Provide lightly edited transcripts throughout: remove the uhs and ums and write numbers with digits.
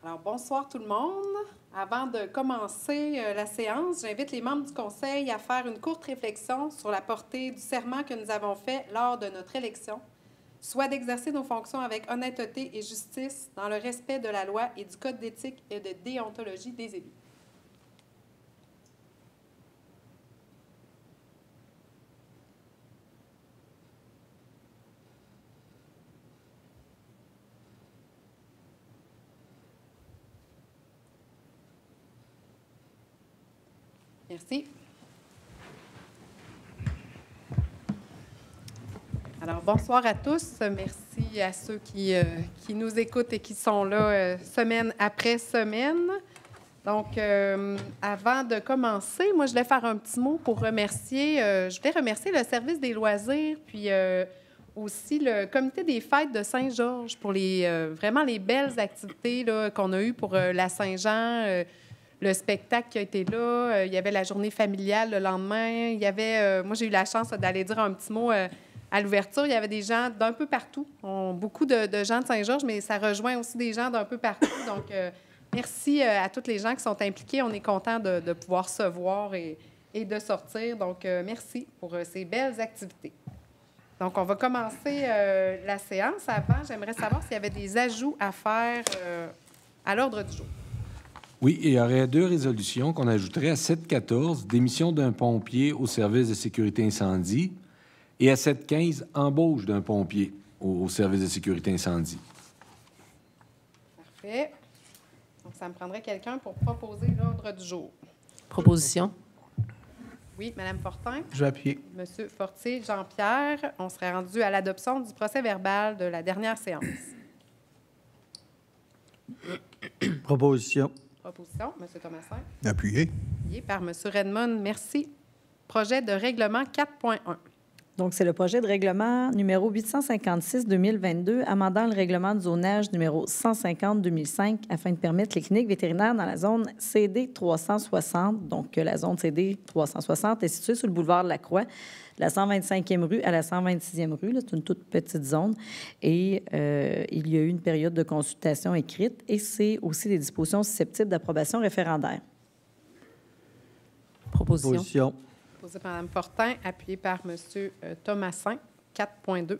Alors, bonsoir tout le monde. Avant de commencer la séance, j'invite les membres du Conseil à faire une courte réflexion sur la portée du serment que nous avons fait lors de notre élection, soit d'exercer nos fonctions avec honnêteté et justice dans le respect de la loi et du Code d'éthique et de déontologie des élus. Merci. Alors, bonsoir à tous. Merci à ceux qui nous écoutent et qui sont là semaine après semaine. Donc, avant de commencer, moi, je voulais faire un petit mot pour remercier, je voulais remercier le service des loisirs, puis aussi le comité des fêtes de Saint-Georges pour vraiment les belles activités là, qu'on a eues pour la Saint-Jean, le spectacle qui a été là. Il y avait la journée familiale le lendemain. Il y avait, moi, j'ai eu la chance d'aller dire un petit mot à l'ouverture. Il y avait des gens d'un peu partout. Beaucoup de gens de Saint-Georges, mais ça rejoint aussi des gens d'un peu partout. Donc, merci à tous les gens qui sont impliqués. On est contents de pouvoir se voir et de sortir. Donc, merci pour ces belles activités. Donc, on va commencer la séance. Avant, j'aimerais savoir s'il y avait des ajouts à faire à l'ordre du jour. Oui, il y aurait deux résolutions qu'on ajouterait à 7.14, démission d'un pompier au service de sécurité incendie, et à 7.15, embauche d'un pompier au service de sécurité incendie. Parfait. Donc, ça me prendrait quelqu'un pour proposer l'ordre du jour. Proposition. Oui, Mme Fortin. Je vais appuyer. Monsieur Fortier, Jean-Pierre, on serait rendu à l'adoption du procès-verbal de la dernière séance. Proposition. Proposition, M. Thomasin. Appuyé. Appuyé par M. Redmond. Merci. Projet de règlement 4.1. Donc, c'est le projet de règlement numéro 856-2022, amendant le règlement de zonage numéro 150-2005 afin de permettre les cliniques vétérinaires dans la zone CD 360. Donc, la zone CD 360 est située sur le boulevard de la Croix, de la 125e rue à la 126e rue. C'est une toute petite zone. Et il y a eu une période de consultation écrite et c'est aussi des dispositions susceptibles d'approbation référendaire. Proposition. Proposé par Mme Fortin, appuyé par M. Thomasin, 4.2.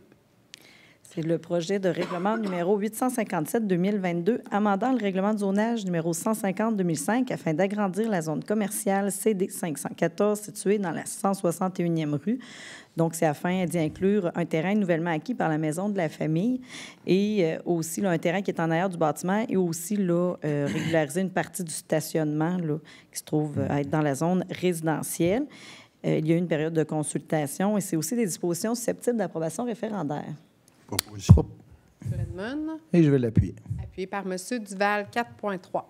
C'est le projet de règlement numéro 857-2022, amendant le règlement de zonage numéro 150-2005 afin d'agrandir la zone commerciale CD 514 située dans la 161e rue. Donc, c'est afin d'y inclure un terrain nouvellement acquis par la Maison de la famille et aussi là, un terrain qui est en arrière du bâtiment et aussi là, régulariser une partie du stationnement là, qui se trouve être dans la zone résidentielle. Il y a eu une période de consultation et c'est aussi des dispositions susceptibles d'approbation référendaire. Proposition. M. Redmond. Et je vais l'appuyer. Appuyé par M. Duval, 4.3.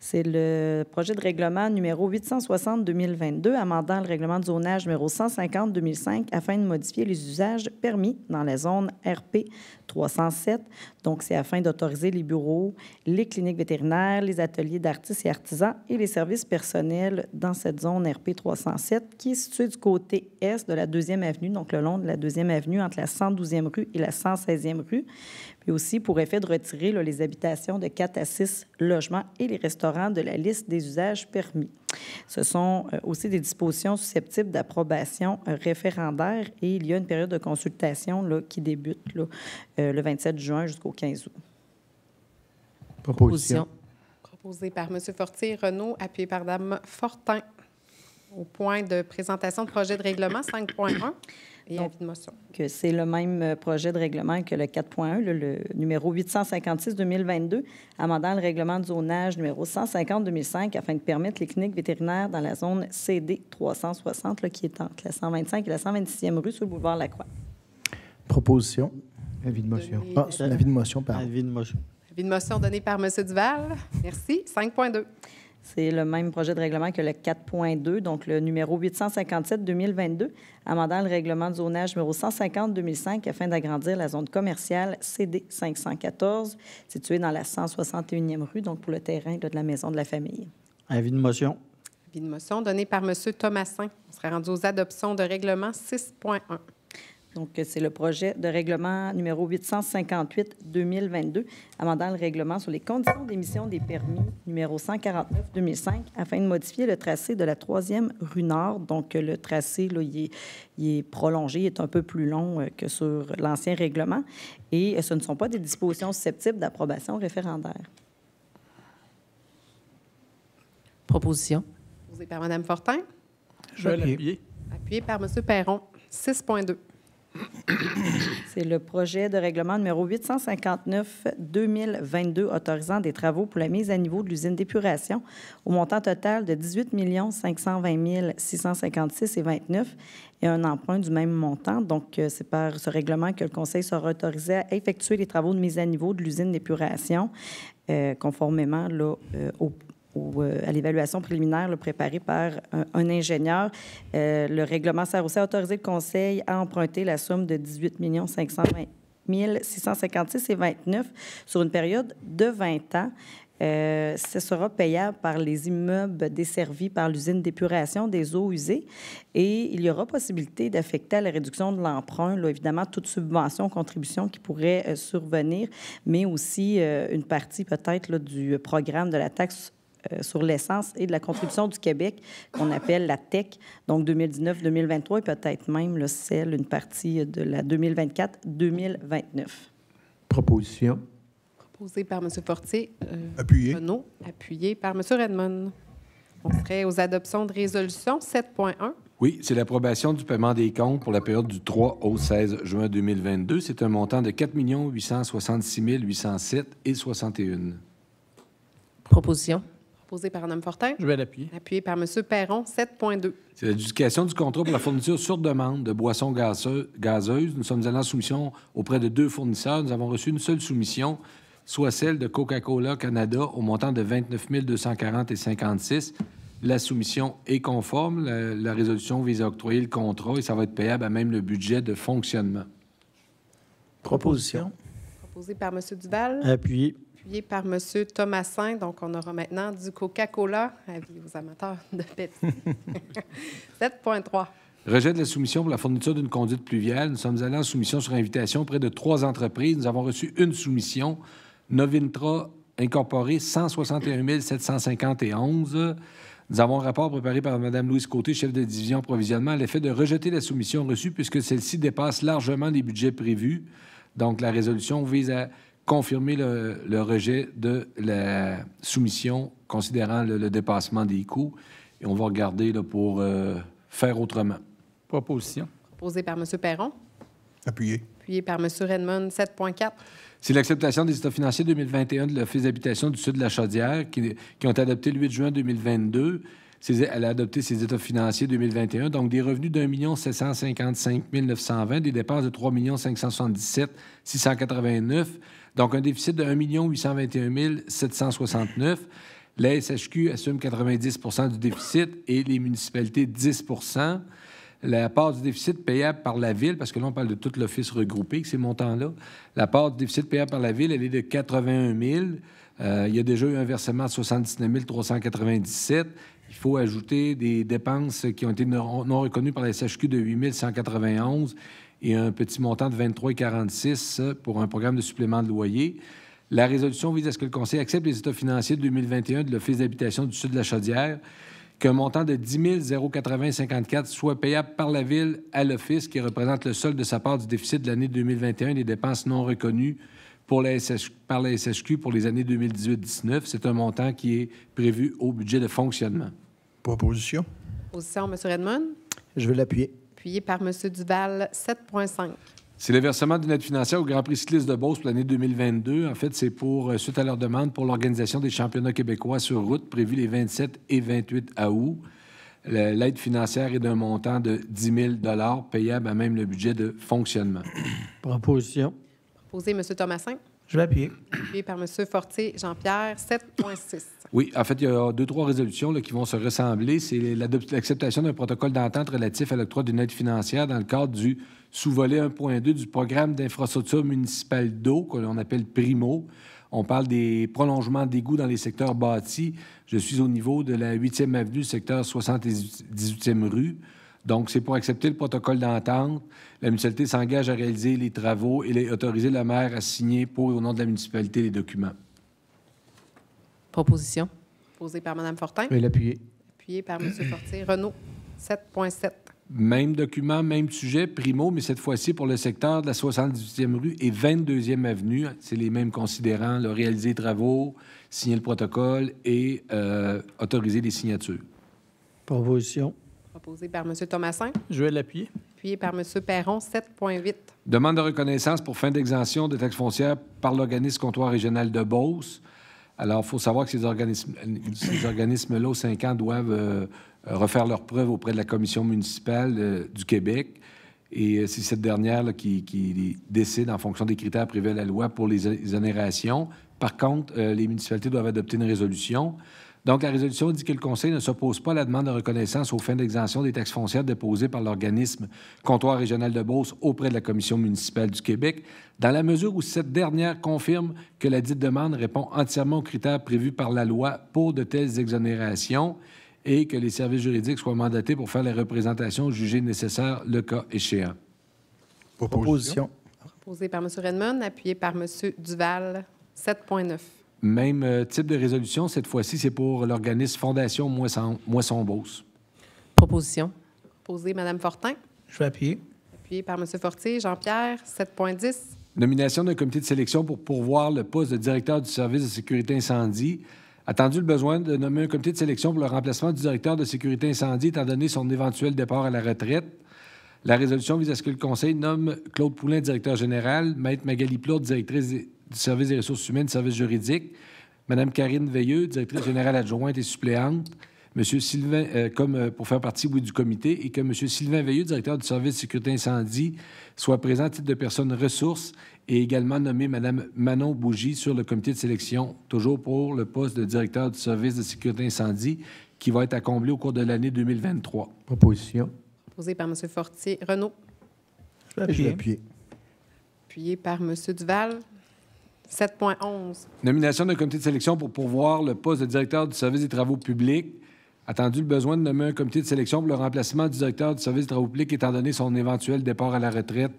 C'est le projet de règlement numéro 860-2022, amendant le règlement de zonage numéro 150-2005 afin de modifier les usages permis dans la zone RP 307. Donc, c'est afin d'autoriser les bureaux, les cliniques vétérinaires, les ateliers d'artistes et artisans et les services personnels dans cette zone RP 307 qui est située du côté est de la 2e avenue, donc le long de la 2e avenue entre la 112e rue et la 116e rue. Puis aussi pour effet de retirer là, les habitations de 4 à 6 logements et les restaurants de la liste des usages permis. Ce sont aussi des dispositions susceptibles d'approbation référendaire et il y a une période de consultation là, qui débute là, le 27 juin jusqu'au 15 août. Proposition. Proposé par M. Fortier-Renaud, appuyé par Mme Fortin. Au point de présentation de projet de règlement 5.1 et avis de motion. Que c'est le même projet de règlement que le 4.1, le numéro 856-2022, amendant le règlement de zonage numéro 150-2005 afin de permettre les cliniques vétérinaires dans la zone CD 360, là, qui est entre la 125 et la 126e rue sur le boulevard Lacroix. Proposition. Avis de motion. Ah, c'est un avis de motion, pardon. Avis de motion. Avis de motion donné par M. Duval. Merci. 5.2. C'est le même projet de règlement que le 4.2, donc le numéro 857-2022, amendant le règlement de zonage numéro 150-2005 afin d'agrandir la zone commerciale CD 514, située dans la 161e rue, donc pour le terrain là, de la Maison de la famille. Avis de motion. Avis de motion donné par M. Thomasin. On serait rendu aux adoptions de règlement 6.1. Donc, c'est le projet de règlement numéro 858-2022, amendant le règlement sur les conditions d'émission des permis numéro 149-2005 afin de modifier le tracé de la 3e rue Nord. Donc, le tracé, là, il est prolongé, il est un peu plus long que sur l'ancien règlement. Et ce ne sont pas des dispositions susceptibles d'approbation référendaire. Proposition. Proposé par Mme Fortin. Je vais l'appuyer. Appuyé par M. Perron. 6.2. C'est le projet de règlement numéro 859-2022 autorisant des travaux pour la mise à niveau de l'usine d'épuration au montant total de 18 520 656,29 et un emprunt du même montant. Donc, c'est par ce règlement que le Conseil sera autorisé à effectuer les travaux de mise à niveau de l'usine d'épuration conformément là, à l'évaluation préliminaire là, préparée par un ingénieur. Le règlement sert aussi à autoriser le Conseil à emprunter la somme de 18 520 656,29 sur une période de 20 ans. Ce sera payable par les immeubles desservis par l'usine d'épuration des eaux usées et il y aura possibilité d'affecter à la réduction de l'emprunt, là, évidemment, toute subvention, contribution qui pourrait survenir, mais aussi une partie peut-être là, du programme de la taxe sur l'essence et de la contribution du Québec, qu'on appelle la TEC, donc 2019-2023, et peut-être même là, une partie de la 2024-2029. Proposition. Proposé par M. Fortier. Appuyé. Renaud, appuyé par M. Redmond. On serait aux adoptions de résolution 7.1. Oui, c'est l'approbation du paiement des comptes pour la période du 3 au 16 juin 2022. C'est un montant de 4 866 807,61. Proposition. Proposé par Mme Fortin. Je vais l'appuyer. Appuyé par M. Perron. 7.2. C'est l'adjudication du contrat pour la fourniture sur demande de boissons gazeuses. Nous sommes allés en soumission auprès de 2 fournisseurs. Nous avons reçu une seule soumission, soit celle de Coca-Cola Canada au montant de 29 240,56. La soumission est conforme. La résolution vise à octroyer le contrat et ça va être payable à même le budget de fonctionnement. Proposition. Proposé par M. Duval. Appuyé. Appuyé par M. Thomasin. Donc, on aura maintenant du Coca-Cola. Avis aux amateurs de Pepsi. 7.3. Rejet de la soumission pour la fourniture d'une conduite pluviale. Nous sommes allés en soumission sur invitation auprès de 3 entreprises. Nous avons reçu une soumission. Novintra Incorporé, 161 751. Nous avons un rapport préparé par Mme Louise Côté, chef de division provisionnement, à l'effet de rejeter la soumission reçue puisque celle-ci dépasse largement les budgets prévus. Donc, la résolution vise à confirmer le rejet de la soumission considérant le dépassement des coûts. Et on va regarder là, pour faire autrement. Proposition. Proposé par M. Perron. Appuyé. Appuyé par M. Redmond. 7.4. C'est l'acceptation des états financiers 2021 de l'Office d'habitation du Sud de la Chaudière qui ont été adoptés le 8 juin 2022. Elle a adopté ses états financiers 2021, donc des revenus d'1 755 920, des dépenses de 3 577 689, donc un déficit de 1 821 769. La SHQ assume 90 du déficit et les municipalités 10 La part du déficit payable par la Ville, parce que là, on parle de tout l'Office regroupé, avec ces montants-là, la part du déficit payable par la Ville, elle est de 81 000. Il y a déjà eu un versement de 79 397. Il faut ajouter des dépenses qui ont été non reconnues par la SHQ de 8 191 et un petit montant de 23,46 pour un programme de supplément de loyer. La résolution vise à ce que le Conseil accepte les états financiers de 2021 de l'Office d'habitation du Sud de la Chaudière, qu'un montant de 10 080,54 soit payable par la Ville à l'Office, qui représente le solde de sa part du déficit de l'année 2021 et des dépenses non reconnues par la SHQ pour les années 2018-19. C'est un montant qui est prévu au budget de fonctionnement. Proposition. Position, M. Redmond. Je vais l'appuyer. Appuyé par M. Duval. 7.5. C'est le versement d'une aide financière au Grand Prix cycliste de Beauce pour l'année 2022. En fait, c'est suite à leur demande pour l'organisation des championnats québécois sur route prévus les 27 et 28 août. L'aide financière est d'un montant de 10 000 payable à même le budget de fonctionnement. Proposition. Proposé, M. Thomasin. Je vais appuyer. Appuyé par M. Fortier Jean-Pierre. 7.6. Oui, en fait, il y a 2-3 résolutions là, qui vont se ressembler. C'est l'acceptation d'un protocole d'entente relatif à l'octroi d'une aide financière dans le cadre du sous-volet 1.2 du programme d'infrastructure municipale d'eau, que l'on appelle PRIMO. On parle des prolongements d'égouts dans les secteurs bâtis. Je suis au niveau de la 8e avenue, secteur 78e rue. Donc, c'est pour accepter le protocole d'entente. La municipalité s'engage à réaliser les travaux et autoriser le maire à signer pour et au nom de la municipalité les documents. Proposition. Proposé par Mme Fortin. Je vais l'appuyer. Appuyé par M. Fortier. Renaud, 7.7. Même document, même sujet, primo, mais cette fois-ci pour le secteur de la 78e rue et 22e avenue. C'est les mêmes considérants, là, réaliser les travaux, signer le protocole et autoriser les signatures. Proposition. Proposé par M. Thomasin. Je vais l'appuyer. Appuyé par M. Perron, 7.8. Demande de reconnaissance pour fin d'exemption de taxes foncières par l'organisme comptoir régional de Beauce. Alors, il faut savoir que ces organismes-là, aux 5 ans, doivent refaire leurs preuves auprès de la Commission municipale du Québec. Et c'est cette dernière là, qui décide en fonction des critères prévus à la loi pour les exonérations. Par contre, les municipalités doivent adopter une résolution. Donc, la résolution dit que le Conseil ne s'oppose pas à la demande de reconnaissance aux fins d'exemption des taxes foncières déposées par l'organisme comptoir régional de Beauce auprès de la Commission municipale du Québec, dans la mesure où cette dernière confirme que la dite demande répond entièrement aux critères prévus par la loi pour de telles exonérations et que les services juridiques soient mandatés pour faire les représentations jugées nécessaires le cas échéant. Proposition. Proposé par M. Redmond. Appuyé par M. Duval, 7.9. Même type de résolution, cette fois-ci, c'est pour l'organisme Fondation Moisson-Beauce. Proposition. Proposé Mme Fortin. Je vais appuyer. Appuyé par M. Fortier. Jean-Pierre, 7.10. Nomination d'un comité de sélection pour pourvoir le poste de directeur du service de sécurité incendie. Attendu le besoin de nommer un comité de sélection pour le remplacement du directeur de sécurité incendie, étant donné son éventuel départ à la retraite. La résolution vise à ce que le Conseil nomme Claude Poulin, directeur général, Maître Magali Plourde, directrice du service des ressources humaines, service juridique, Mme Karine Veilleux, directrice générale adjointe et suppléante, M. Sylvain, pour faire partie, oui, du comité, et que M. Sylvain Veilleux, directeur du service de sécurité incendie, soit présent à titre de personne ressource et également nommé Mme Manon Bougie sur le comité de sélection, toujours pour le poste de directeur du service de sécurité incendie, qui va être à combler au cours de l'année 2023. Proposition. Proposé par M. Fortier. Renaud. Je vais Je vais appuyer. l'appuyer. Appuyé par M. Duval, 7.11. Nomination d'un comité de sélection pour pourvoir le poste de directeur du service des travaux publics. Attendu le besoin de nommer un comité de sélection pour le remplacement du directeur du service des travaux publics, étant donné son éventuel départ à la retraite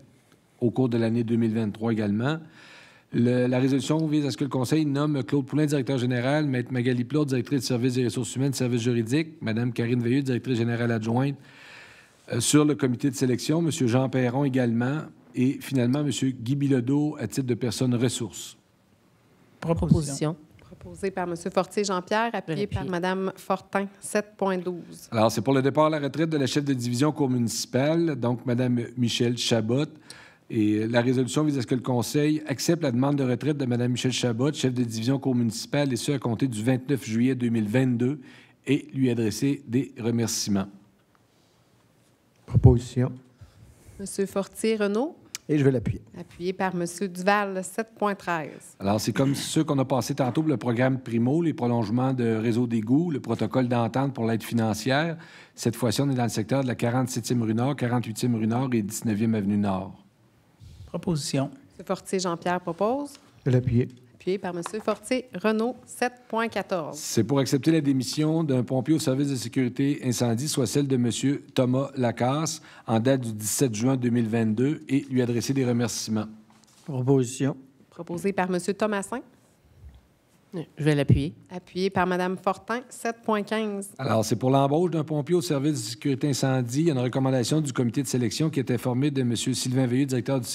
au cours de l'année 2023 également. La résolution vise à ce que le Conseil nomme Claude Poulin, directeur général, Maître Magali Plourde, directrice du service des ressources humaines, service juridique, Mme Karine Veilleux, directrice générale adjointe, sur le comité de sélection, M. Jean Perron également, et finalement, M. Guy Bilodeau à titre de personne ressource. Proposition. Proposé par M. Fortier. Jean-Pierre. Appuyé par Mme Fortin, 7.12. Alors, c'est pour le départ à la retraite de la chef de division cour municipale, donc Mme Michèle Chabot. Et la résolution vise à ce que le Conseil accepte la demande de retraite de Mme Michèle Chabot, chef de division cour municipale, et ce, à compter du 29 juillet 2022, et lui adresser des remerciements. Proposition. M. Fortier. Renaud. Et je vais l'appuyer. Appuyé par M. Duval, 7.13. Alors, c'est comme ceux qu'on a passés tantôt pour le programme Primo, les prolongements de réseau d'égouts, le protocole d'entente pour l'aide financière. Cette fois-ci, on est dans le secteur de la 47e rue Nord, 48e rue Nord et 19e avenue Nord. Proposition. M. Fortier. Jean-Pierre propose. Je vais l'appuyer. Appuyé par M. Fortier. Renaud, 7.14. C'est pour accepter la démission d'un pompier au service de sécurité incendie, soit celle de M. Thomas Lacasse, en date du 17 juin 2022, et lui adresser des remerciements. Proposition. Proposé par M. Thomasin. Je vais l'appuyer. Appuyé par Mme Fortin, 7.15. Alors, c'est pour l'embauche d'un pompier au service de sécurité incendie. Il y a une recommandation du comité de sélection qui est informé de M. Sylvain Veilleux, directeur du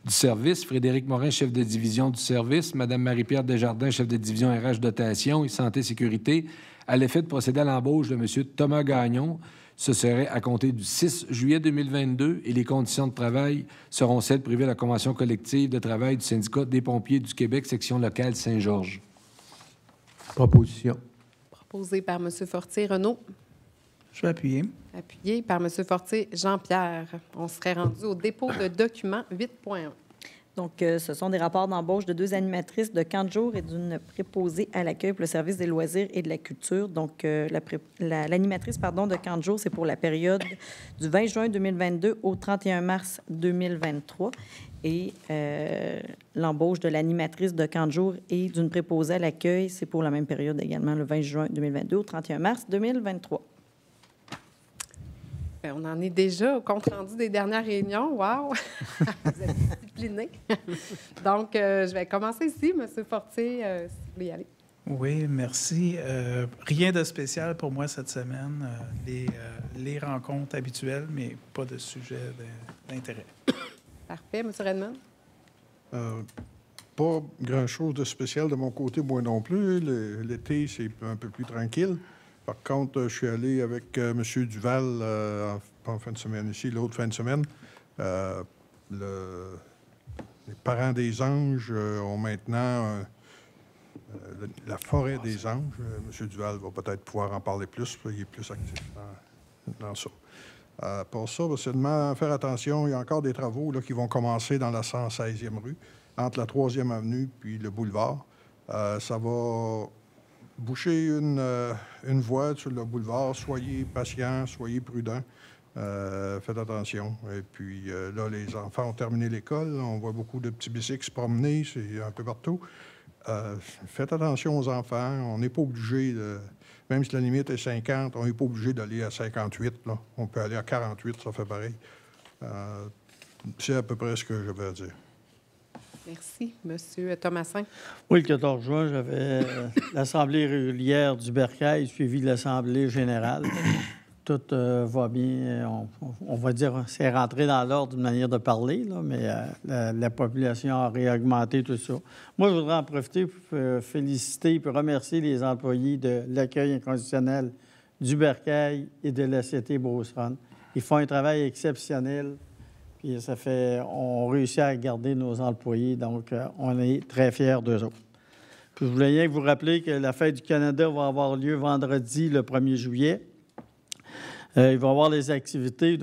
service, Frédéric Morin, chef de division du service, Mme Marie-Pierre Desjardins, chef de division RH dotation et santé sécurité, à l'effet de procéder à l'embauche de M. Thomas Gagnon. Ce serait à compter du 6 juillet 2022 et les conditions de travail seront celles prévues à la convention collective de travail du syndicat des pompiers du Québec, section locale Saint-Georges. Proposition. Proposé par M. Fortier. Renaud. Je vais appuyer. Appuyé par M. Fortier. Jean-Pierre. On serait rendu au dépôt de documents 8.1. Donc, ce sont des rapports d'embauche de 2 animatrices de camp de jour et d'une préposée à l'accueil pour le service des loisirs et de la culture. Donc, l'animatrice de camp de jour, c'est pour la période du 20 juin 2022 au 31 mars 2023. Et l'embauche de l'animatrice de camp de jour et d'une préposée à l'accueil, c'est pour la même période également, le 20 juin 2022 au 31 mars 2023. Parfait. On en est déjà au compte-rendu des dernières réunions. Wow! Vous êtes disciplinés. Donc, je vais commencer ici. M. Fortier, si vous voulez y aller. Oui, merci. Rien de spécial pour moi cette semaine. Les rencontres habituelles, mais pas de sujet d'intérêt. Parfait. M. Redmond? Pas grand-chose de spécial de mon côté, moi non plus. L'été, c'est un peu plus tranquille. Par contre, je suis allé avec M. Duval, pas en fin de semaine ici, l'autre fin de semaine. Les parents des anges ont maintenant la forêt des anges. M. Duval va peut-être pouvoir en parler plus, il est plus actif dans ça. Pour ça, seulement faire attention, il y a encore des travaux là, qui vont commencer dans la 116e rue, entre la 3e avenue puis le boulevard. Ça va boucher une voie sur le boulevard. Soyez patients, soyez prudents. Faites attention. Et puis là, les enfants ont terminé l'école. On voit beaucoup de petits bicycles se promener. C'est un peu partout. Faites attention aux enfants. On n'est pas obligé de... Même si la limite est 50, on n'est pas obligé d'aller à 58. Là. On peut aller à 48, ça fait pareil. C'est à peu près ce que j'avais à dire. Merci. Monsieur Thomasin? Oui, le 14 juin, j'avais l'Assemblée régulière du Bercail suivi de l'Assemblée générale. Tout va bien. On va dire c'est rentré dans l'ordre d'une manière de parler, là, mais la population a réaugmenté, tout ça. Moi, je voudrais en profiter pour féliciter et remercier les employés de l'accueil inconditionnel du Bercail et de la Cité Beauceronne. Ils font un travail exceptionnel. Puis on réussit à garder nos employés, donc on est très fiers d'eux autres. Puis je voulais bien vous rappeler que la Fête du Canada va avoir lieu vendredi, le 1er juillet. Il va y avoir les activités,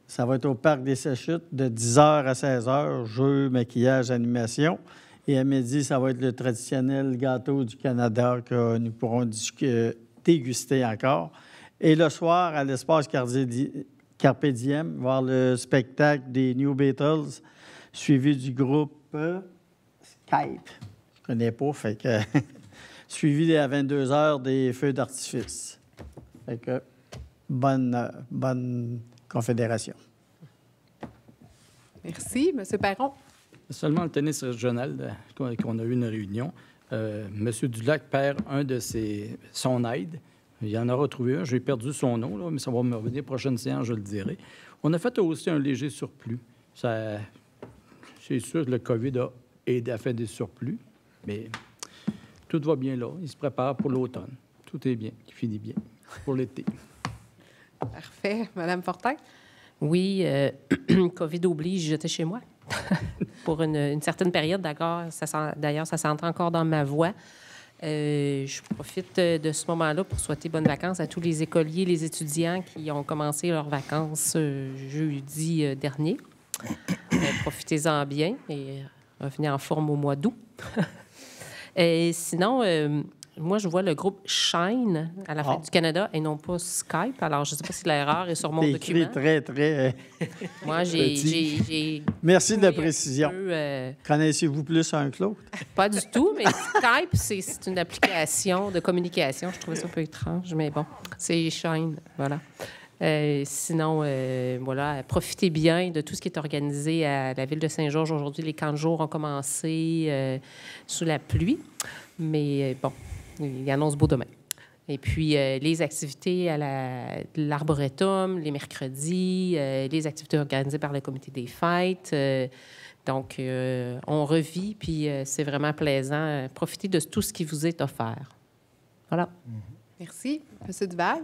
ça va être au Parc des Séchutes, de 10h à 16h, jeux, maquillage, animation. Et à midi, ça va être le traditionnel gâteau du Canada que nous pourrons déguster encore. Et le soir, à l'espace Carpe Diem, voir le spectacle des New Beatles, suivi du groupe Skype. Je ne connais pas, fait que suivi à 22h des feux d'artifice. Fait que bonne confédération. Merci. Monsieur Perron? Seulement le tennis régional, qu'on a eu une réunion. M. Dulac perd son aide. Il en a retrouvé un. J'ai perdu son nom, là, mais ça va me revenir. Prochaine séance, je le dirai. On a fait aussi un léger surplus. C'est sûr que le COVID a aidé à faire des surplus, mais tout va bien là. Il se prépare pour l'automne. Tout est bien, qui finit bien pour l'été. Parfait. Madame Fortin? Oui, COVID oblige, j'étais chez moi pour une certaine période. D'ailleurs, ça s'entend encore dans ma voix. Je profite de ce moment-là pour souhaiter bonnes vacances à tous les écoliers, les étudiants qui ont commencé leurs vacances jeudi dernier. Profitez-en bien et revenez en forme au mois d'août. Sinon, moi, je vois le groupe Shine à la Fête du Canada et non pas Skype. Alors, je ne sais pas si l'erreur est sur mon document. Très, très... Moi, j'ai Merci de la précision. Connaissez-vous plus un que l'autre? Pas du tout, mais Skype, c'est une application de communication. Je trouvais ça un peu étrange, mais bon, c'est Shine, voilà. Sinon, voilà, profitez bien de tout ce qui est organisé à la ville de Saint-Georges. Aujourd'hui, les camps de jour ont commencé sous la pluie, mais bon, il annonce beau demain. Et puis, les activités à l'Arboretum, les mercredis, les activités organisées par le comité des fêtes. Donc, on revit, puis c'est vraiment plaisant. Profitez de tout ce qui vous est offert. Voilà. Merci. Monsieur Duval?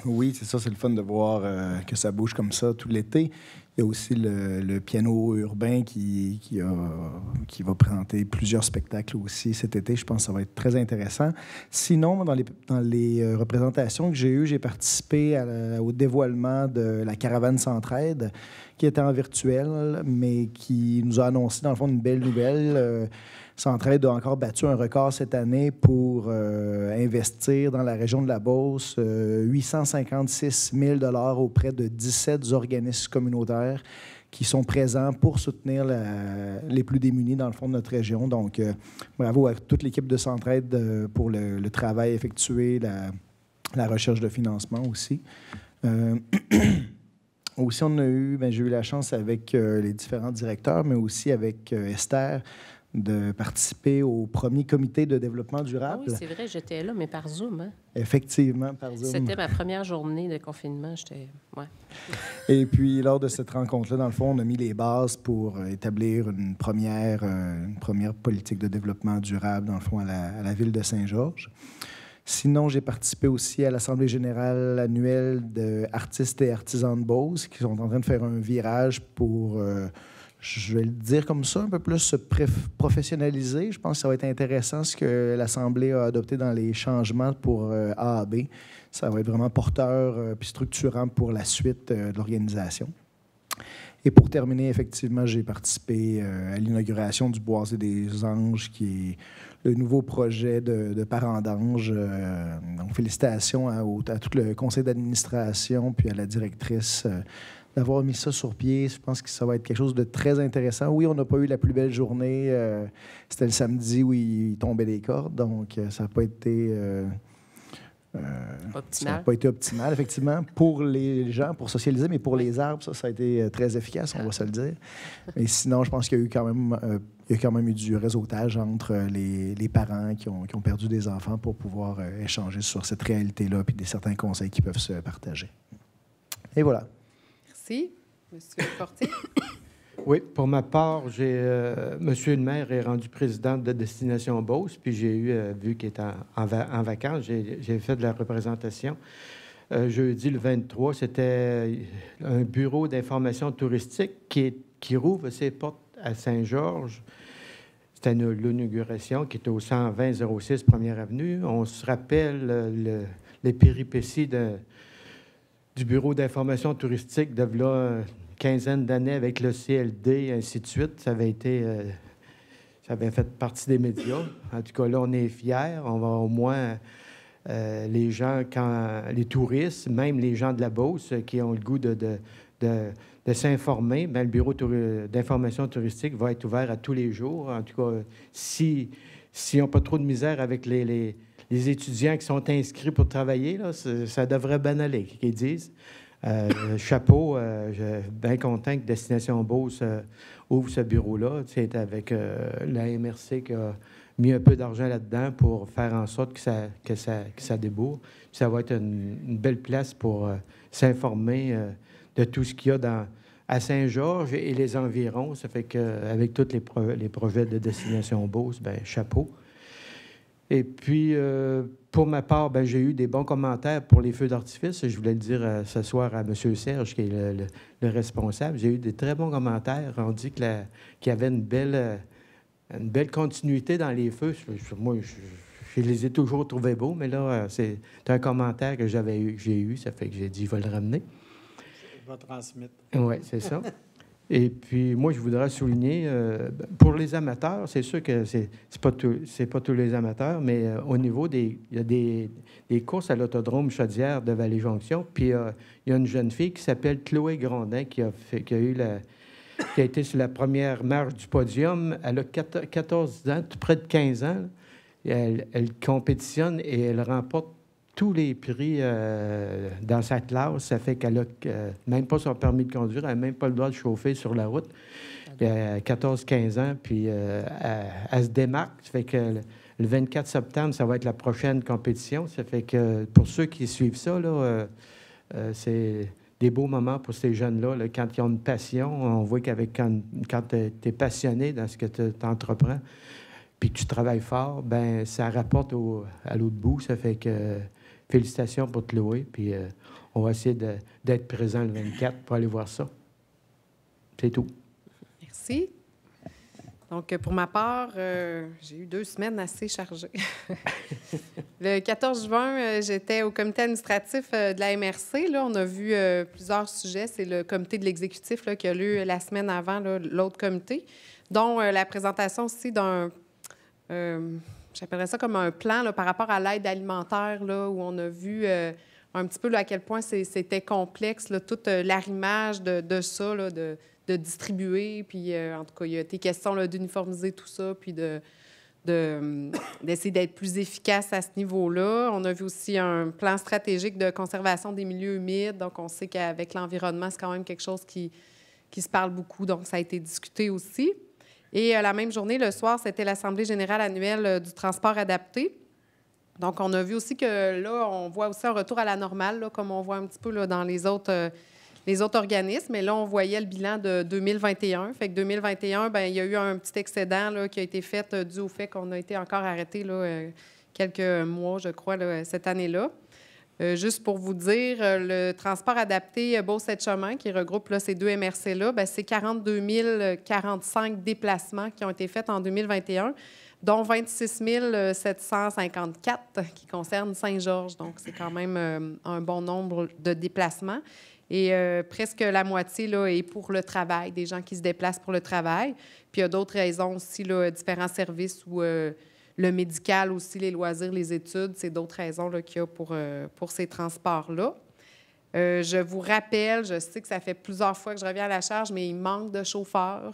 Oui, c'est ça, c'est le fun de voir que ça bouge comme ça tout l'été. Il y a aussi le piano urbain qui va présenter plusieurs spectacles aussi cet été. Je pense que ça va être très intéressant. Sinon, dans les représentations que j'ai eues, j'ai participé au dévoilement de la caravane Centraide, qui était en virtuel, mais qui nous a annoncé, dans le fond, une belle nouvelle. Centraide a encore battu un record cette année pour investir dans la région de la Beauce 856 000 $ auprès de 17 organismes communautaires qui sont présents pour soutenir les plus démunis dans le fond de notre région. Donc, bravo à toute l'équipe de Centraide pour le travail effectué, la recherche de financement aussi. Aussi, j'ai eu la chance avec les différents directeurs, mais aussi avec Esther, de participer au premier comité de développement durable. Ah oui, c'est vrai, j'étais là, mais par Zoom. Hein? Effectivement, par Zoom. C'était ma première journée de confinement. Ouais. Et puis, lors de cette rencontre-là, dans le fond, on a mis les bases pour établir une première politique de développement durable, dans le fond, à la ville de Saint-Georges. Sinon, j'ai participé aussi à l'Assemblée générale annuelle d'artistes et artisans de Beauce qui sont en train de faire un virage pour, je vais le dire comme ça, un peu plus se professionnaliser. Je pense que ça va être intéressant ce que l'Assemblée a adopté dans les changements pour AAB. Ça va être vraiment porteur puis structurant pour la suite de l'organisation. Et pour terminer, effectivement, j'ai participé à l'inauguration du Boisé des Anges, qui est le nouveau projet de parents d'anges. Donc, félicitations à tout le conseil d'administration puis à la directrice d'avoir mis ça sur pied. Je pense que ça va être quelque chose de très intéressant. Oui, on n'a pas eu la plus belle journée. C'était le samedi où il tombait des cordes, donc ça n'a pas été... ça n'a pas été optimal, effectivement, pour les gens, pour socialiser, mais pour les arbres, ça a été très efficace, on va se le dire. Mais sinon, je pense qu'il y a eu quand même eu du réseautage entre les parents qui ont perdu des enfants pour pouvoir échanger sur cette réalité-là, puis certains conseils qui peuvent se partager. Et voilà. Merci. Monsieur Fortier. Oui, pour ma part, Monsieur le maire est rendu président de Destination Beauce, puis j'ai vu qu'il était en vacances, j'ai fait de la représentation. Jeudi, le 23, c'était un bureau d'information touristique qui rouvre ses portes à Saint-Georges. C'était l'inauguration qui était au 120-06 Première Avenue. On se rappelle les péripéties du bureau d'information touristique de là, quinzaine d'années avec le CLD, et ainsi de suite. Ça avait fait partie des médias. En tout cas, là, on est fiers. On va au moins, les gens, les touristes, même les gens de la Beauce qui ont le goût de s'informer, bien, le bureau d'information touristique va être ouvert à tous les jours. En tout cas, s'ils n'ont pas trop de misère avec les étudiants qui sont inscrits pour travailler, là, ça devrait bien aller, qu'ils disent. Chapeau, je suis bien content que Destination Beauce ouvre ce bureau-là. C'est avec la MRC qui a mis un peu d'argent là-dedans pour faire en sorte que ça débourre. Puis ça va être une belle place pour s'informer de tout ce qu'il y a à Saint-Georges et les environs. Ça fait qu'avec tous les projets de Destination Beauce, bien, chapeau. Et puis, pour ma part, bien, j'ai eu des bons commentaires pour les feux d'artifice. Je voulais le dire ce soir à M. Serge, qui est le responsable. J'ai eu des très bons commentaires. On dit qu'il y avait une belle continuité dans les feux. Moi, je les ai toujours trouvés beaux, mais là, c'est un commentaire que j'ai eu. Ça fait que j'ai dit, je vais le ramener. Je vais transmettre. Oui, c'est ça. Et puis, moi, je voudrais souligner, pour les amateurs, c'est sûr que c'est pas tous les amateurs, mais au niveau il y a des courses à l'autodrome Chaudière de Vallée-Jonction, puis il y a une jeune fille qui s'appelle Chloé Grondin qui a été sur la première marche du podium. Elle a 14 ans, tout près de 15 ans. Elle compétitionne et elle remporte tous les prix dans sa classe. Ça fait qu'elle n'a même pas son permis de conduire, elle n'a même pas le droit de chauffer sur la route. Elle a 14-15 ans, puis elle se démarque. Ça fait que le 24 septembre, ça va être la prochaine compétition. Ça fait que pour ceux qui suivent ça, là, c'est des beaux moments pour ces jeunes-là. Là, quand ils ont une passion, on voit quand tu es passionné dans ce que tu entreprends, puis que tu travailles fort, ben ça rapporte à l'autre bout. Ça fait que félicitations pour Chloé, puis on va essayer d'être présent le 24 pour aller voir ça. C'est tout. Merci. Donc, pour ma part, j'ai eu 2 semaines assez chargées. Le 14 juin, j'étais au comité administratif de la MRC. Là, on a vu plusieurs sujets. C'est le comité de l'exécutif là, qui a lieu la semaine avant l'autre comité, dont la présentation aussi d'un... j'appellerais ça comme un plan là, par rapport à l'aide alimentaire, là, où on a vu un petit peu là, à quel point c'était complexe, là, tout l'arrimage de ça, là, de distribuer. Puis, en tout cas, il y a été question là, d'uniformiser tout ça, puis de d'essayer d'être plus efficace à ce niveau-là. On a vu aussi un plan stratégique de conservation des milieux humides. Donc, on sait qu'avec l'environnement, c'est quand même quelque chose qui se parle beaucoup. Donc, ça a été discuté aussi. Et la même journée, le soir, c'était l'Assemblée générale annuelle du transport adapté. Donc, on a vu aussi que là, on voit aussi un retour à la normale, là, comme on voit un petit peu là, dans les autres organismes. Mais là, on voyait le bilan de 2021. Fait que 2021, bien, il y a eu un petit excédent là, qui a été fait dû au fait qu'on a été encore arrêté là, quelques mois, je crois, là, cette année-là. Juste pour vous dire, le transport adapté Beauce-Chemin, qui regroupe là, ces deux MRC-là, bien, c'est 42 045 déplacements qui ont été faits en 2021, dont 26 754 qui concernent Saint-Georges. Donc, c'est quand même un bon nombre de déplacements. Et presque la moitié là, est pour le travail, des gens qui se déplacent pour le travail. Puis il y a d'autres raisons aussi, là, différents services où le médical aussi, les loisirs, les études, c'est d'autres raisons là, qu'il y a pour ces transports-là. Je vous rappelle, je sais que ça fait plusieurs fois que je reviens à la charge, mais il manque de chauffeurs.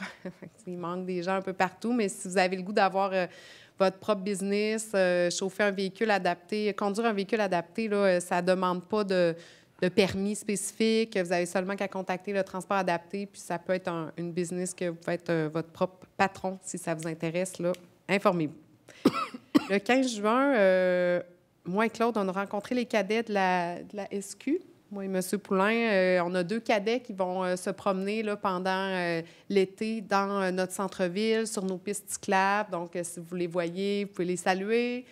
Il manque des gens un peu partout, mais si vous avez le goût d'avoir votre propre business, chauffer un véhicule adapté, conduire un véhicule adapté, là, ça ne demande pas de permis spécifique. Vous avez seulement qu'à contacter le transport adapté, puis ça peut être une business que vous pouvez être votre propre patron si ça vous intéresse. Là, informez-vous. Le 15 juin, moi et Claude, on a rencontré les cadets de la SQ. Moi et M. Poulain, on a 2 cadets qui vont se promener là, pendant l'été dans notre centre-ville, sur nos pistes cyclables. Donc, si vous les voyez, vous pouvez les saluer.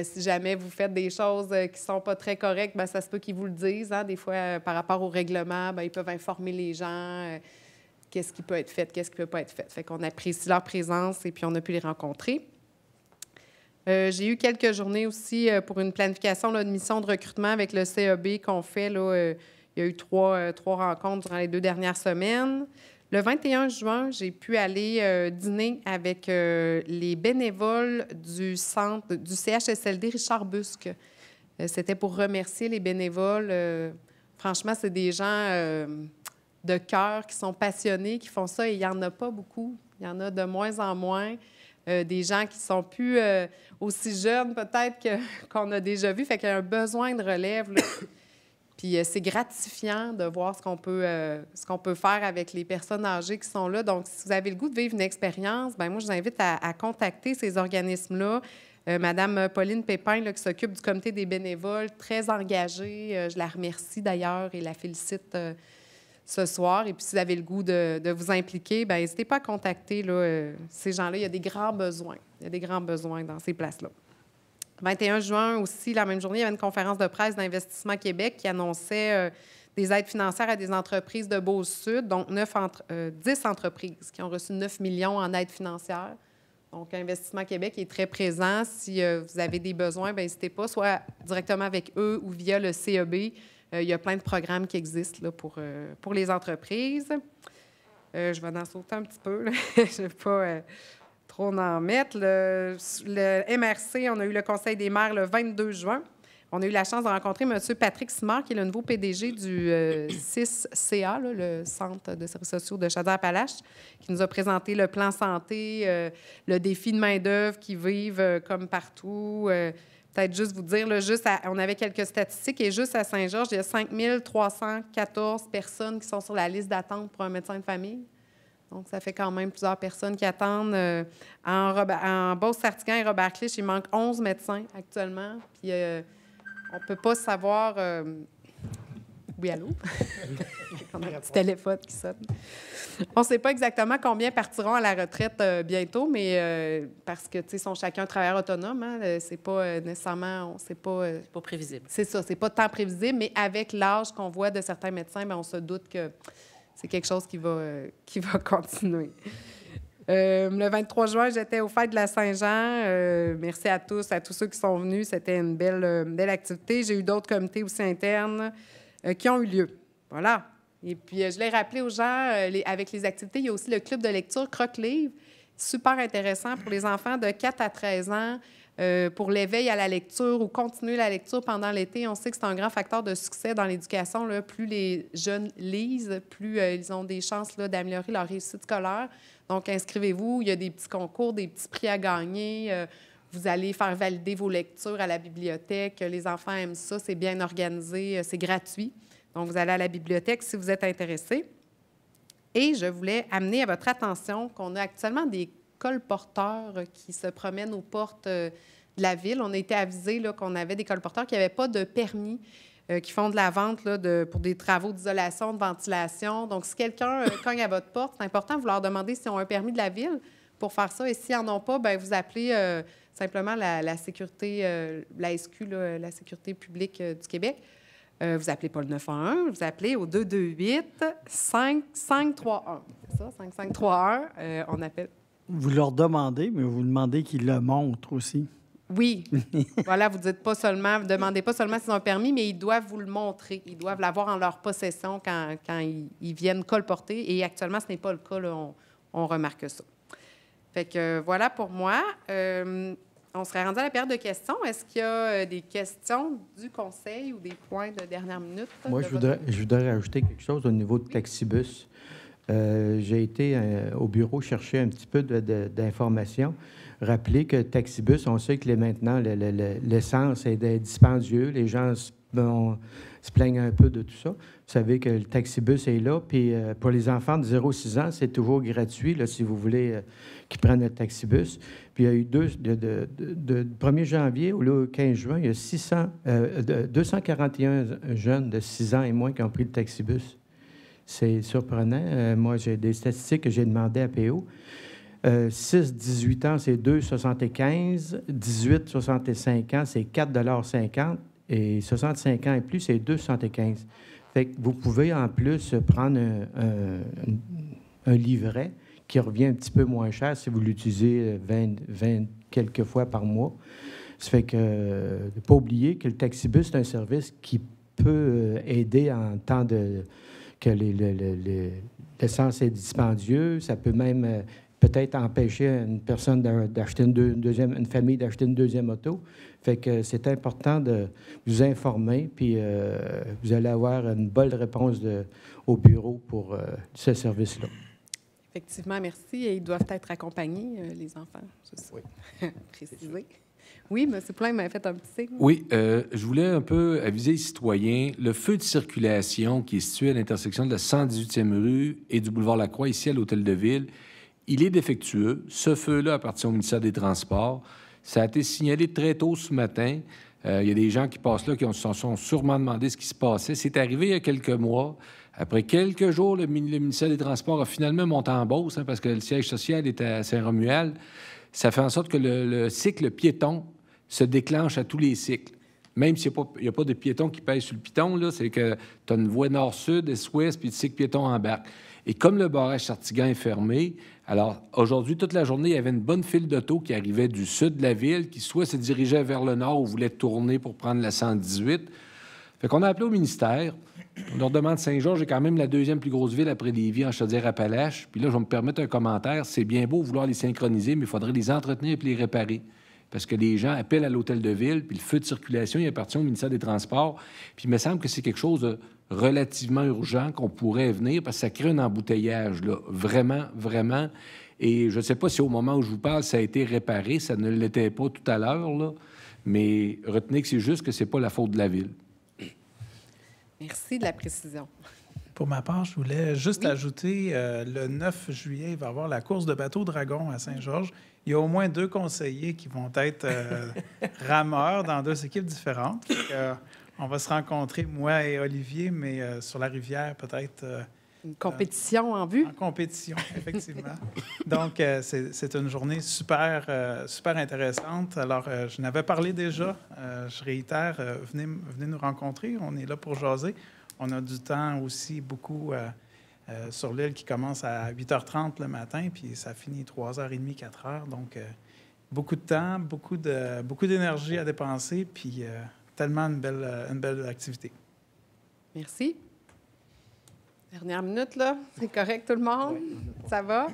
Si jamais vous faites des choses qui ne sont pas très correctes, bien, ça se peut qu'ils vous le disent. Hein? Des fois, par rapport au règlement, bien, ils peuvent informer les gens qu'est-ce qui peut être fait, qu'est-ce qui ne peut pas être fait. Fait qu'on apprécie leur présence et puis on a pu les rencontrer. J'ai eu quelques journées aussi pour une planification là, de mission de recrutement avec le CEB qu'on fait. Là, il y a eu trois rencontres durant les 2 dernières semaines. Le 21 juin, j'ai pu aller dîner avec les bénévoles du centre du CHSLD Richard Busque. C'était pour remercier les bénévoles. Franchement, c'est des gens de cœur qui sont passionnés, qui font ça, et il n'y en a pas beaucoup. Il y en a de moins en moins. Des gens qui sont plus aussi jeunes peut-être qu'on a déjà vu. Fait qu'il y a un besoin de relève, là. Puis c'est gratifiant de voir ce qu'on peut faire avec les personnes âgées qui sont là. Donc, si vous avez le goût de vivre une expérience, bien moi, je vous invite à contacter ces organismes-là. Madame Pauline Pépin, là, qui s'occupe du comité des bénévoles, très engagée. Je la remercie d'ailleurs et la félicite ce soir. Et puis, si vous avez le goût de vous impliquer, bien, n'hésitez pas à contacter là, ces gens-là. Il y a des grands besoins. Il y a des grands besoins dans ces places-là. 21 juin aussi, la même journée, il y avait une conférence de presse d'Investissement Québec qui annonçait des aides financières à des entreprises de Beauce-Sud, donc 10 entreprises qui ont reçu 9 millions en aides financières. Donc, Investissement Québec est très présent. Si vous avez des besoins, bien, n'hésitez pas, soit directement avec eux ou via le CEB. Il y a plein de programmes qui existent là, pour les entreprises. Je vais en sauter un petit peu. Je ne vais pas trop en mettre. Le MRC, on a eu le Conseil des maires le 22 juin. On a eu la chance de rencontrer M. Patrick Simard, qui est le nouveau PDG du 6CA, là, le Centre de services sociaux de Chaudière-Appalaches, qui nous a présenté le plan santé, le défi de main-d'œuvre qui vivent comme partout. Peut-être juste vous dire, là, on avait quelques statistiques, et juste à Saint-Georges, il y a 5 314 personnes qui sont sur la liste d'attente pour un médecin de famille. Donc, ça fait quand même plusieurs personnes qui attendent. En Beauce-Sartiguan et Robert-Clich, il manque 11 médecins actuellement. Puis, on ne peut pas savoir... Oui, allô? On a un petit téléphone qui sonne. On ne sait pas exactement combien partiront à la retraite bientôt, mais parce que, tu sais, sont chacun travailleur autonome. Hein, c'est pas nécessairement... C'est pas prévisible. C'est ça, c'est pas tant prévisible, mais avec l'âge qu'on voit de certains médecins, bien, on se doute que c'est quelque chose qui va continuer. Le 23 juin, j'étais aux Fêtes de la Saint-Jean. Merci à tous ceux qui sont venus. C'était une belle activité. J'ai eu d'autres comités aussi internes qui ont eu lieu. Voilà. Et puis, je l'ai rappelé aux gens, avec les activités, il y a aussi le club de lecture Croque-Livre. Super intéressant pour les enfants de 4 à 13 ans. pour l'éveil à la lecture ou continuer la lecture pendant l'été. On sait que c'est un grand facteur de succès dans l'éducation. Là. Plus les jeunes lisent, plus ils ont des chances là, d'améliorer leur réussite scolaire. Donc, inscrivez-vous. Il y a des petits concours, des petits prix à gagner. Vous allez faire valider vos lectures à la bibliothèque. Les enfants aiment ça. C'est bien organisé. C'est gratuit. Donc, vous allez à la bibliothèque si vous êtes intéressé. Et je voulais amener à votre attention qu'on a actuellement des colporteurs qui se promènent aux portes de la ville. On a été avisés qu'on avait des colporteurs qui n'avaient pas de permis, qui font de la vente là, pour des travaux d'isolation, de ventilation. Donc, si quelqu'un cogne à votre porte, c'est important de vous leur demander s'ils ont un permis de la ville pour faire ça. Et s'ils n'en ont pas, bien, vous appelez simplement la sécurité, la SQ, là, la Sécurité publique du Québec. Vous appelez pas le 911, vous appelez au 228-5531. C'est ça, 5531. On appelle... Vous leur demandez, mais vous demandez qu'ils le montrent aussi. Oui. Voilà, vous dites pas seulement, vous demandez pas seulement s'ils ont un permis, mais ils doivent vous le montrer. Ils doivent l'avoir en leur possession quand ils viennent colporter. Et actuellement, ce n'est pas le cas. Là, on remarque ça. Fait que voilà pour moi. On serait rendu à la période de questions. Est-ce qu'il y a des questions du conseil ou des points de dernière minute? Moi, je voudrais rajouter quelque chose au niveau de Taxibus. J'ai été au bureau chercher un petit peu d'informations. Rappelez que Taxibus, on sait que maintenant, l'essence est dispendieux. Les gens se plaignent un peu de tout ça. Vous savez que le Taxibus est là. Puis pour les enfants de 0-6 ans, c'est toujours gratuit, là, si vous voulez qu'ils prennent le Taxibus. Puis il y a eu de 1er janvier au 15 juin, il y a 241 jeunes de 6 ans et moins qui ont pris le Taxibus. C'est surprenant. Moi, j'ai des statistiques que j'ai demandées à PO. 6-18 ans, c'est 2,75. 18-65 ans, c'est 4,50 $. Et 65 ans et plus, c'est 2,75 $. Fait que vous pouvez en plus prendre un livret qui revient un petit peu moins cher si vous l'utilisez 20 quelques fois par mois. Ça fait que ne pas oublier que le Taxibus, c'est un service qui peut aider en temps que l'essence est dispendieux. Ça peut même peut-être empêcher une personne d'acheter une famille d'acheter une deuxième auto. Fait que c'est important de vous informer, puis vous allez avoir une bonne réponse au bureau pour ce service-là. Effectivement, merci. Et ils doivent être accompagnés, les enfants, juste oui. Préciser. Oui, M. Poulain m'avait fait un petit signe. Oui, je voulais un peu aviser les citoyens. Le feu de circulation qui est situé à l'intersection de la 118e rue et du boulevard Lacroix, ici à l'Hôtel de Ville, il est défectueux. Ce feu-là appartient au ministère des Transports. Ça a été signalé très tôt ce matin. Il y a des gens qui passent là qui se sont sûrement demandé ce qui se passait. C'est arrivé il y a quelques mois. Après quelques jours, le ministère des Transports a finalement monté en Beauce, parce que le siège social était à Saint-Romuald. Ça fait en sorte que le cycle piéton se déclenche à tous les cycles. Même s'il n'y a pas de piéton qui pèse sur le piton, là, c'est que tu as une voie nord-sud, est-ouest, puis le cycle piéton embarque. Et comme le barrage Sartigan est fermé, alors aujourd'hui, toute la journée, il y avait une bonne file d'auto qui arrivait du sud de la ville, qui soit se dirigeait vers le nord ou voulait tourner pour prendre la 118. Fait qu'on a appelé au ministère. On leur demande Saint-Georges est quand même la deuxième plus grosse ville après Lévis en Chaudière-Appalaches. Puis là, je vais me permettre un commentaire. C'est bien beau vouloir les synchroniser, mais il faudrait les entretenir et les réparer. Parce que les gens appellent à l'hôtel de ville, puis le feu de circulation, il appartient au ministère des Transports. Puis il me semble que c'est quelque chose de relativement urgent qu'on pourrait venir, parce que ça crée un embouteillage, là, vraiment, vraiment. Et je ne sais pas si au moment où je vous parle, ça a été réparé. Ça ne l'était pas tout à l'heure, là. Mais retenez que c'est juste que c'est pas la faute de la ville. Merci de la précision. Pour ma part, je voulais juste ajouter, le 9 juillet, il va y avoir la course de bateau Dragon à Saint-Georges. Il y a au moins 2 conseillers qui vont être rameurs dans 2 équipes différentes. On va se rencontrer, moi et Olivier, mais sur la rivière, peut-être. Une compétition en vue? En compétition, effectivement. Donc, c'est une journée super intéressante. Alors, je n'avais parlé déjà. Je réitère, venez nous rencontrer. On est là pour jaser. On a du temps aussi beaucoup sur l'île qui commence à 8h30 le matin, puis ça finit 3h30, 4h. Donc, beaucoup de temps, beaucoup d'énergie à dépenser, puis tellement une belle activité. Merci. Dernière minute, là. C'est correct, tout le monde? Ça va?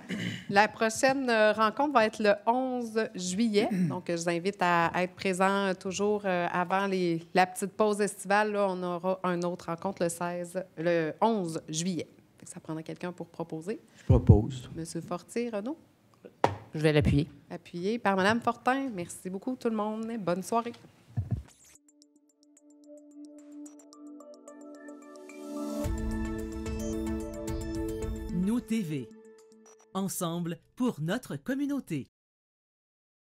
La prochaine rencontre va être le 11 juillet. Donc, je vous invite à être présents toujours avant la petite pause estivale. Là, on aura une autre rencontre le 11 juillet. Fait que ça prendra quelqu'un pour proposer. Je propose. Monsieur Fortier, Renaud? Je vais l'appuyer. Appuyé par Mme Fortin. Merci beaucoup, tout le monde. Bonne soirée. Nous TV. Ensemble pour notre communauté.